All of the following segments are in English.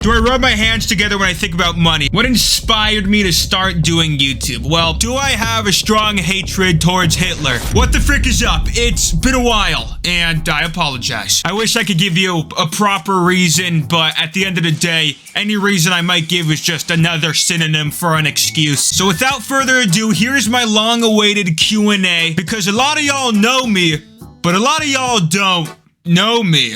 Do I rub my hands together when I think about money? What inspired me to start doing YouTube? Well, do I have a strong hatred towards Hitler? What the frick is up? It's been a while, and I apologize. I wish I could give you a proper reason, but at the end of the day, any reason I might give is just another synonym for an excuse. So without further ado, here's my long-awaited Q&A, because a lot of y'all know me, but a lot of y'all don't know me.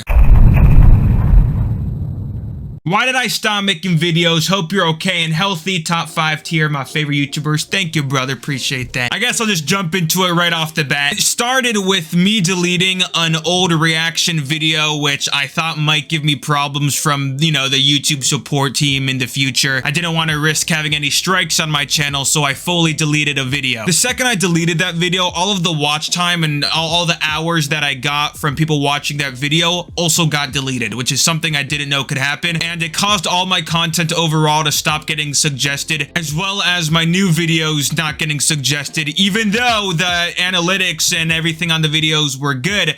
Why did I stop making videos? Hope you're okay and healthy. Top 5 tier, my favorite YouTubers. Thank you, brother. Appreciate that. I guess I'll just jump into it right off the bat. It started with me deleting an old reaction video, which I thought might give me problems from, you know, the YouTube support team in the future. I didn't want to risk having any strikes on my channel, so I fully deleted a video. The second I deleted that video, all of the watch time and all the hours that I got from people watching that video also got deleted, which is something I didn't know could happen. And it caused all my content overall to stop getting suggested, as well as my new videos not getting suggested. Even though the analytics and everything on the videos were good,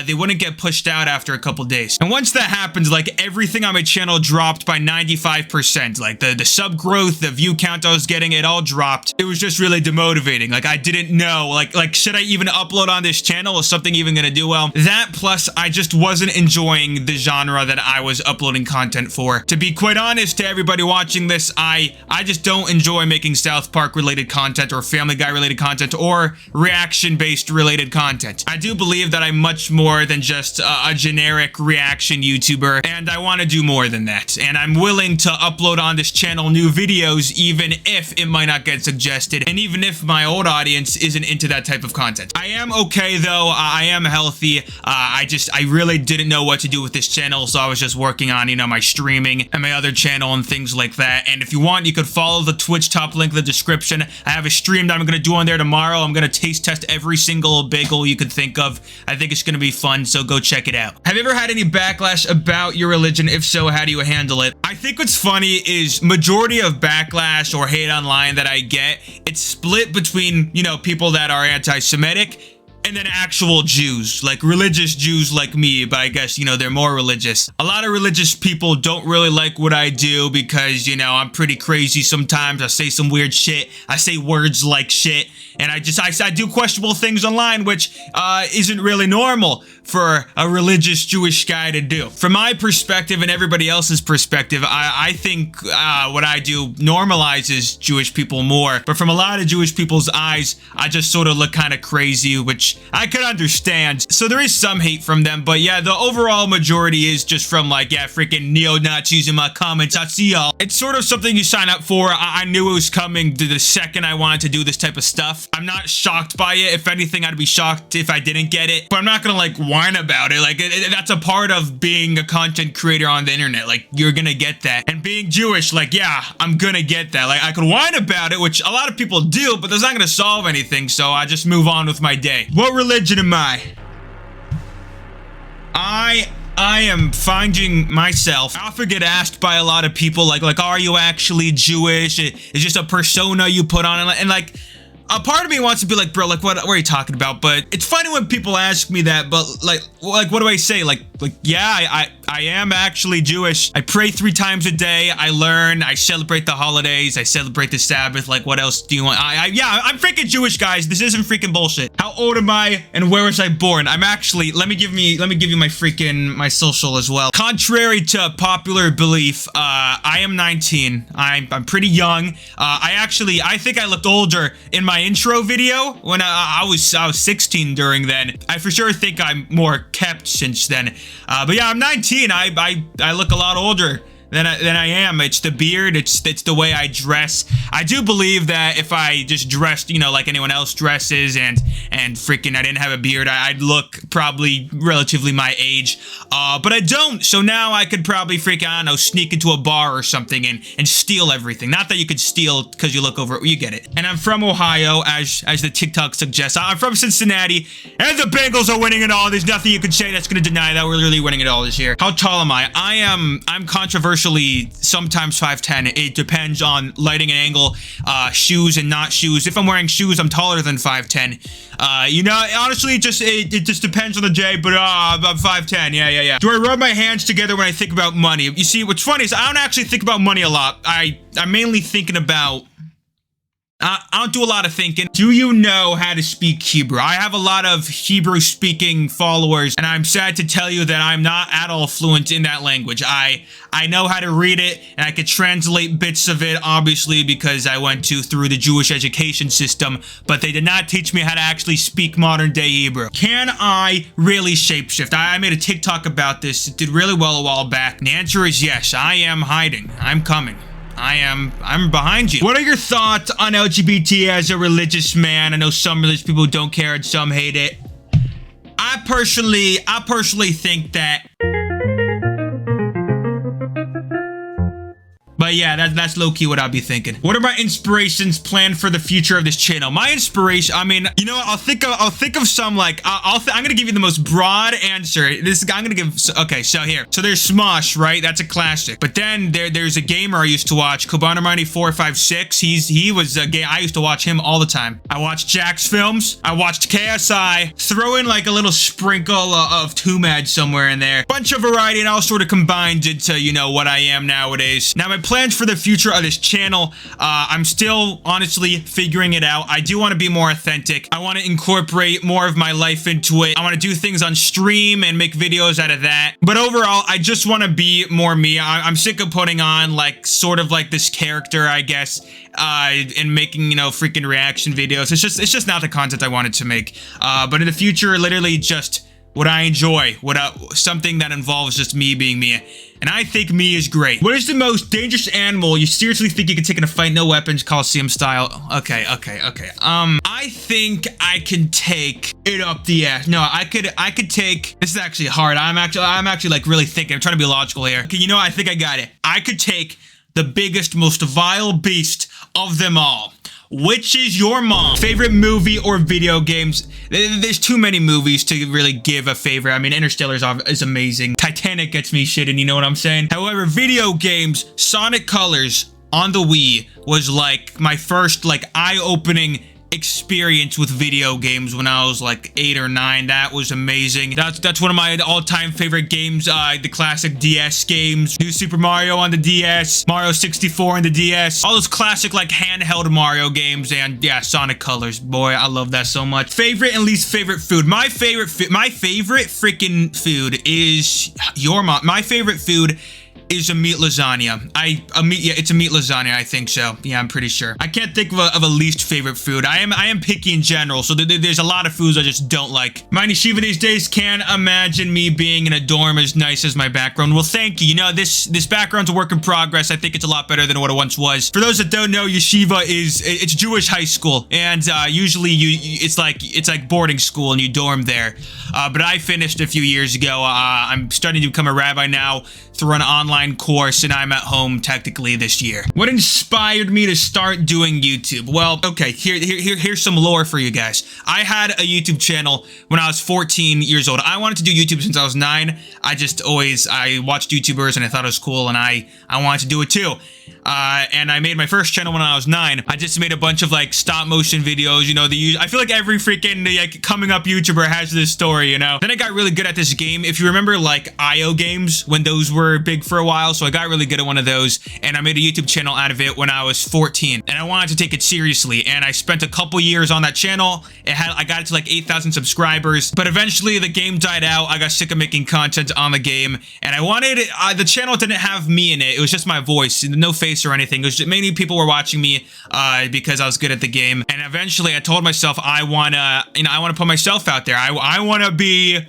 they wouldn't get pushed out after a couple days. And once that happens, like, everything on my channel dropped by 95%. Like the sub growth, the view count I was getting, it all dropped. It was just really demotivating. Like, I didn't know, like should I even upload on this channel? Was something even gonna do well? That plus I just wasn't enjoying the genre that I was uploading content for. To be quite honest to everybody watching this, I just don't enjoy making South Park related content or Family Guy related content or reaction based related content. I do believe that I'm much more than just a generic reaction YouTuber, and I want to do more than that. And I'm willing to upload on this channel new videos even if it might not get suggested, and even if my old audience isn't into that type of content. I am okay though. I am healthy. I really didn't know what to do with this channel, so I was just working on, you know, my streaming and my other channel and things like that. And if you want, you could follow the Twitch top link in the description. I have a stream that I'm gonna do on there tomorrow. I'm gonna taste test every single bagel you could think of. I think it's gonna be fun, so go check it out. Have you ever had any backlash about your religion? If so, how do you handle it? I think what's funny is majority of backlash or hate online that I get, it's split between, you know, people that are anti-Semitic and then actual Jews, like religious Jews like me, but I guess, you know, they're more religious. A lot of religious people don't really like what I do because, you know, I'm pretty crazy sometimes. I say some weird shit. I say words like shit. And I do questionable things online, which isn't really normal for a religious Jewish guy to do. From my perspective and everybody else's perspective, I think what I do normalizes Jewish people more. But from a lot of Jewish people's eyes, I just sort of look kind of crazy, which I could understand. So there is some hate from them. But yeah, the overall majority is just from, like, yeah, freaking neo-Nazis in my comments. I see y'all. It's sort of something you sign up for. I knew it was coming the second I wanted to do this type of stuff. I'm not shocked by it. If anything, I'd be shocked if I didn't get it. But I'm not gonna, like, whine about it. Like, that's a part of being a content creator on the internet. Like, you're gonna get that. And being Jewish, like, yeah, I'm gonna get that. Like, I could whine about it, which a lot of people do, but that's not gonna solve anything, so I just move on with my day. What religion am I? I am finding myself. I often get asked by a lot of people, like, are you actually Jewish? It's just a persona you put on, and like, a part of me wants to be like, bro, like, what are you talking about? But it's funny when people ask me that, but like, what do I say? Like, yeah, I am actually Jewish. I pray 3 times a day. I learn. I celebrate the holidays. I celebrate the Sabbath. Like, what else do you want? Yeah, I'm freaking Jewish, guys. This isn't freaking bullshit. How old am I and where was I born? I'm actually, let me give you my social as well. Contrary to popular belief, I am 19. I'm pretty young. I think I looked older in my intro video when I was 16 during then. I for sure think I'm more kept since then. But yeah, I'm 19. I look a lot older than I am. It's the beard, it's the way I dress. I do believe that if I just dressed, you know, like anyone else dresses and freaking I didn't have a beard, I'd look probably relatively my age. But I don't, so now I could probably freaking, I don't know, sneak into a bar or something and steal everything. Not that you could steal because you look over, you get it. And I'm from Ohio, as the TikTok suggests. I'm from Cincinnati, and the Bengals are winning it all. There's nothing you could say that's gonna deny that we're really winning it all this year. How tall am I? I'm controversial partially sometimes 5'10". It depends on lighting and angle, shoes and not shoes. If I'm wearing shoes, I'm taller than 5'10". You know, honestly, it just depends on the day, but I'm 5'10". Yeah. Do I rub my hands together when I think about money? You see, what's funny is I don't actually think about money a lot. I'm mainly thinking about... I don't do a lot of thinking. Do you know how to speak Hebrew? I have a lot of Hebrew-speaking followers, and I'm sad to tell you that I'm not at all fluent in that language. I know how to read it, and I could translate bits of it, obviously, because I went through the Jewish education system, but they did not teach me how to actually speak modern-day Hebrew. Can I really shapeshift? I made a TikTok about this. It did really well a while back, and the answer is yes. I am hiding. I'm coming. I'm behind you. What are your thoughts on LGBT as a religious man? I know some religious people don't care and some hate it. I personally think that... But yeah, that's low-key what I'll be thinking. What are my inspirations planned for the future of this channel? My inspiration, I mean, you know what? I'll think of some, like, I'm gonna give you the most broad answer. Okay, so here. So there's Smosh, right? That's a classic. But then there's a gamer I used to watch, Kobanamani456. He was a gay. I used to watch him all the time. I watched Jack's films. I watched KSI. Throw in like a little sprinkle of Tumad somewhere in there. Bunch of variety, and all sort of combined into, you know, what I am nowadays. Now, my plans for the future of this channel, I'm still honestly figuring it out. I do want to be more authentic. I want to incorporate more of my life into it. I want to do things on stream and make videos out of that. But overall, I just want to be more me. I'm sick of putting on like sort of like this character, I guess, and making, you know, freaking reaction videos. It's just not the content I wanted to make. But in the future, literally just what I enjoy, something that involves just me being me. And I think me is great. What is the most dangerous animal you seriously think you can take in a fight, no weapons, Coliseum style? Okay. I think I can take it up the ass. No, I could take, this is actually hard. I'm actually like really thinking. I'm trying to be logical here. Okay, you know what? I think I got it. I could take the biggest, most vile beast of them all. Which is your mom? Favorite movie or video games? There's too many movies to really give a favorite. I mean, Interstellar is amazing. Titanic gets me shitting, you know what I'm saying? However, video games, Sonic Colors on the Wii was like my first like eye-opening experience with video games when I was like 8 or 9. That was amazing. That's one of my all-time favorite games, the classic DS games. New Super Mario on the DS, Mario 64 on the DS, all those classic like handheld Mario games, and yeah, Sonic Colors. Boy, I love that so much. Favorite and least favorite food. My favorite freaking food is your mom. My favorite food is a meat lasagna. It's a meat lasagna, I think so. Yeah, I'm pretty sure. I can't think of a least favorite food. I am picky in general, so there's a lot of foods I just don't like. My yeshiva these days can't imagine me being in a dorm as nice as my background. Well, thank you. You know, this background's a work in progress. I think it's a lot better than what it once was. For those that don't know, yeshiva it's Jewish high school, and usually it's like boarding school and you dorm there. But I finished a few years ago. I'm starting to become a rabbi now through an online course, and I'm at home technically this year. What inspired me to start doing YouTube? Well, okay, here's some lore for you guys. I had a YouTube channel when I was 14 years old. I wanted to do YouTube since I was 9. I watched YouTubers and I thought it was cool, and I wanted to do it too. And I made my first channel when I was 9. I just made a bunch of like stop motion videos, you know, I feel like every freaking like coming up YouTuber has this story, you know. Then I got really good at this game. If you remember like IO games when those were big for a while, so I got really good at one of those, and I made a YouTube channel out of it when I was 14, and I wanted to take it seriously, and I spent a couple years on that channel. I got it to like 8,000 subscribers, but eventually the game died out. I got sick of making content on the game, and I wanted the channel didn't have me in it. It was just my voice, no face or anything. It was just many people were watching me because I was good at the game, and eventually I told myself I want to put myself out there. I want to be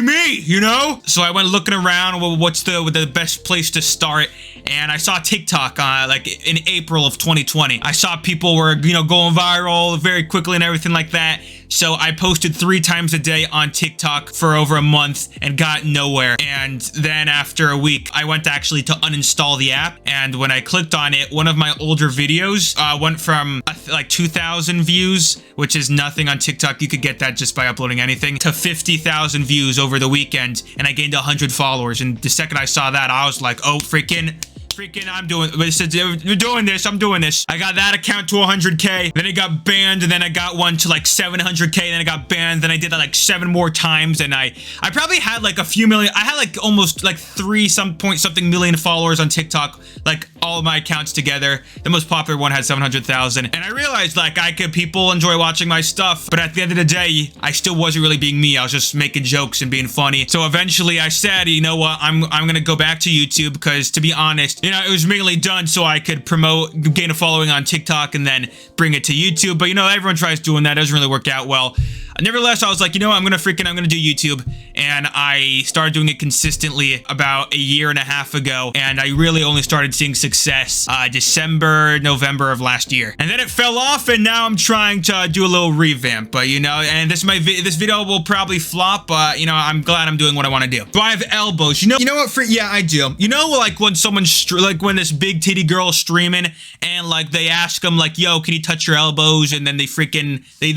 me, you know? So I went looking around, well, what's the best place to start? And I saw TikTok like in April of 2020. I saw people were, you know, going viral very quickly and everything like that. So I posted 3 times a day on TikTok for over a month and got nowhere. And then after a week, I went actually to uninstall the app. And when I clicked on it, one of my older videos went from like 2,000 views, which is nothing on TikTok. You could get that just by uploading anything, to 50,000 views over the weekend. And I gained 100 followers. And the second I saw that, I was like, oh, freaking, I'm doing this. I got that account to 100K, then it got banned, and then I got one to like 700K, then it got banned, then I did that like 7 more times, and I probably had like a few million. I had like almost like 3 something million followers on TikTok, like all of my accounts together. The most popular one had 700,000, and I realized like people enjoy watching my stuff, but at the end of the day, I still wasn't really being me. I was just making jokes and being funny. So eventually I said, you know what, I'm gonna go back to YouTube, because to be honest, you know, it was mainly done so I could gain a following on TikTok and then bring it to YouTube. But you know, everyone tries doing that. It doesn't really work out well. Nevertheless, I was like, you know what, I'm gonna do YouTube. And I started doing it consistently about a year and a half ago. And I really only started seeing success December, November of last year. And then it fell off, and now I'm trying to do a little revamp. But you know, and this video will probably flop, but you know, I'm glad I'm doing what I want to do. Do I have elbows? You know what, yeah, I do. You know, like when when this big titty girl is streaming and like they ask them like, yo, can you touch your elbows? And then they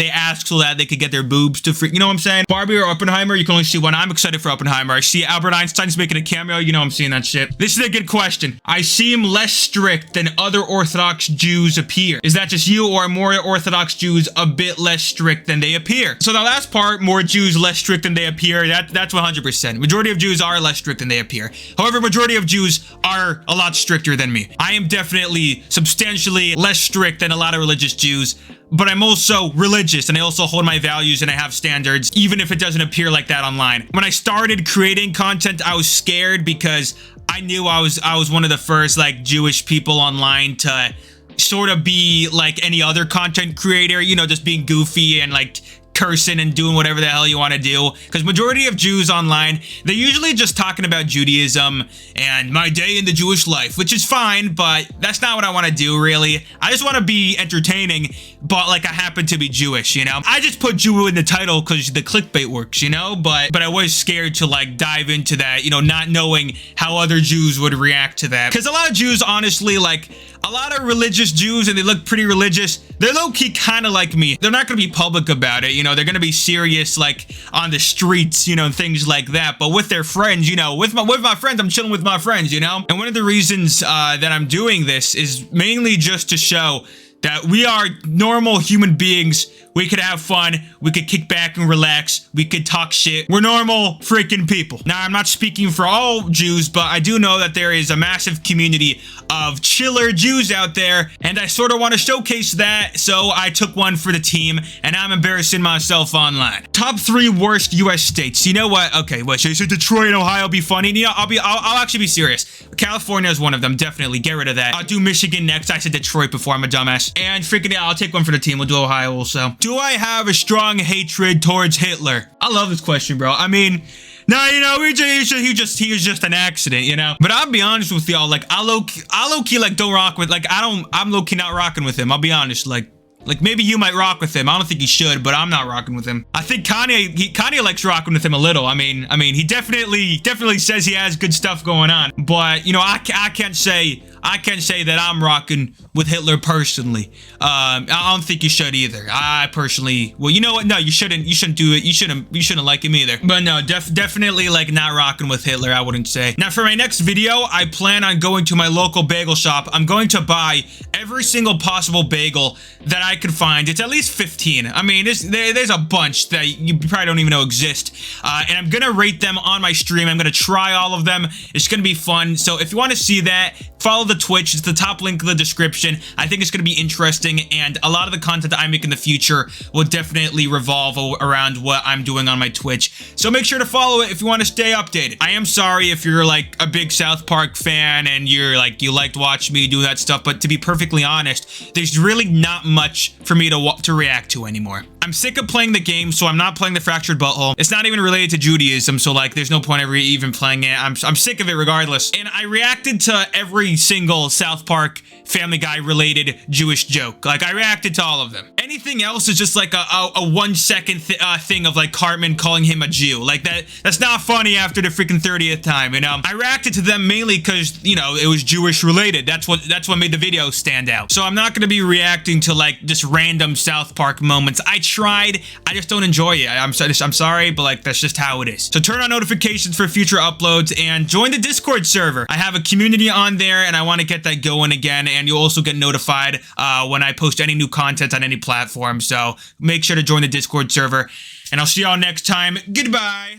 ask so that they could get their boobs to you know what I'm saying? Barbie or Oppenheimer? You can only see one. I'm excited for Oppenheimer. I see Albert Einstein's making a cameo. You know I'm seeing that shit. This is a good question. I seem less strict than other Orthodox Jews appear. Is that just you, or are more Orthodox Jews a bit less strict than they appear? So the last part, more Jews less strict than they appear, that's 100%. Majority of Jews are less strict than they appear. However, majority of Jews are a lot stricter than me. I am definitely substantially less strict than a lot of religious Jews, but I'm also religious, and I also hold my values, and I have standards, even if it doesn't appear like that online. When I started creating content, I was scared because I knew I was one of the first like Jewish people online to sort of be like any other content creator, you know, just being goofy and like cursing and doing whatever the hell you want to do. Because majority of Jews online, they're usually just talking about Judaism and my day in the Jewish life, which is fine, but that's not what I want to do, really. I just want to be entertaining, but like I happen to be Jewish, you know? I just put Jew in the title because the clickbait works, you know? But I was scared to like dive into that, you know, not knowing how other Jews would react to that. Because a lot of Jews, honestly, like a lot of religious Jews, and they look pretty religious, they're low-key kind of like me. They're not going to be public about it, you know? They're going to be serious like on the streets, you know, and things like that. But with their friends, you know, with my friends, I'm chilling with my friends, you know? And one of the reasons that I'm doing this is mainly just to show that we are normal human beings. We could have fun. We could kick back and relax. We could talk shit. We're normal freaking people. Now, I'm not speaking for all Jews, but I do know that there is a massive community of chiller Jews out there, and I sort of want to showcase that, so I took one for the team, and I'm embarrassing myself online. Top 3 worst U.S. states. You know what? Okay, what, so Detroit and Ohio be funny? You know, I'll actually be serious. California is one of them, definitely. Get rid of that. I'll do Michigan next. I said Detroit before. I'm a dumbass. And freaking, I'll take one for the team. We'll do Ohio also. Do I have a strong hatred towards Hitler? I love this question, bro. I mean, no, you know, he was just an accident, you know? But I'll be honest with y'all, like, I low-key, like, don't rock with, like, I'm low-key not rocking with him. I'll be honest, like maybe you might rock with him. I don't think he should, but I'm not rocking with him. I think Kanye likes rocking with him a little. I mean, he definitely says he has good stuff going on. But, you know, I can't say that I'm rocking with Hitler personally. I don't think you should either. I personally, well, you know what? No, you shouldn't do it. You shouldn't like him either. But no, definitely like not rocking with Hitler, I wouldn't say. Now for my next video, I plan on going to my local bagel shop. I'm going to buy every single possible bagel that I could find. It's at least 15. I mean, there's a bunch that you probably don't even know exist. And I'm gonna rate them on my stream. I'm gonna try all of them. It's gonna be fun. So if you want to see that, follow the Twitch. It's the top link in the description. I think it's going to be interesting, and a lot of the content that I make in the future will definitely revolve around what I'm doing on my Twitch. So make sure to follow it if you want to stay updated. I am sorry if you're like a big South Park fan and you liked watching me do that stuff, but to be perfectly honest, there's really not much for me to react to anymore. I'm sick of playing the game, so I'm not playing the Fractured Butthole. It's not even related to Judaism, so like there's no point ever even playing it. I'm sick of it regardless. And I reacted to every single South Park Family Guy related Jewish joke. Like I reacted to all of them. Anything else is just like a 1 second thing of like Cartman calling him a Jew. Like that's not funny after the freaking 30th time. And I reacted to them mainly because, you know, it was Jewish related. That's what made the video stand out. So I'm not going to be reacting to like just random South Park moments. I tried. I just don't enjoy it. I'm sorry, but like that's just how it is. So turn on notifications for future uploads and join the Discord server. I have a community on there and I want to get that going again. And you'll also get notified when I post any new content on any platform. So make sure to join the Discord server. And I'll see y'all next time. Goodbye.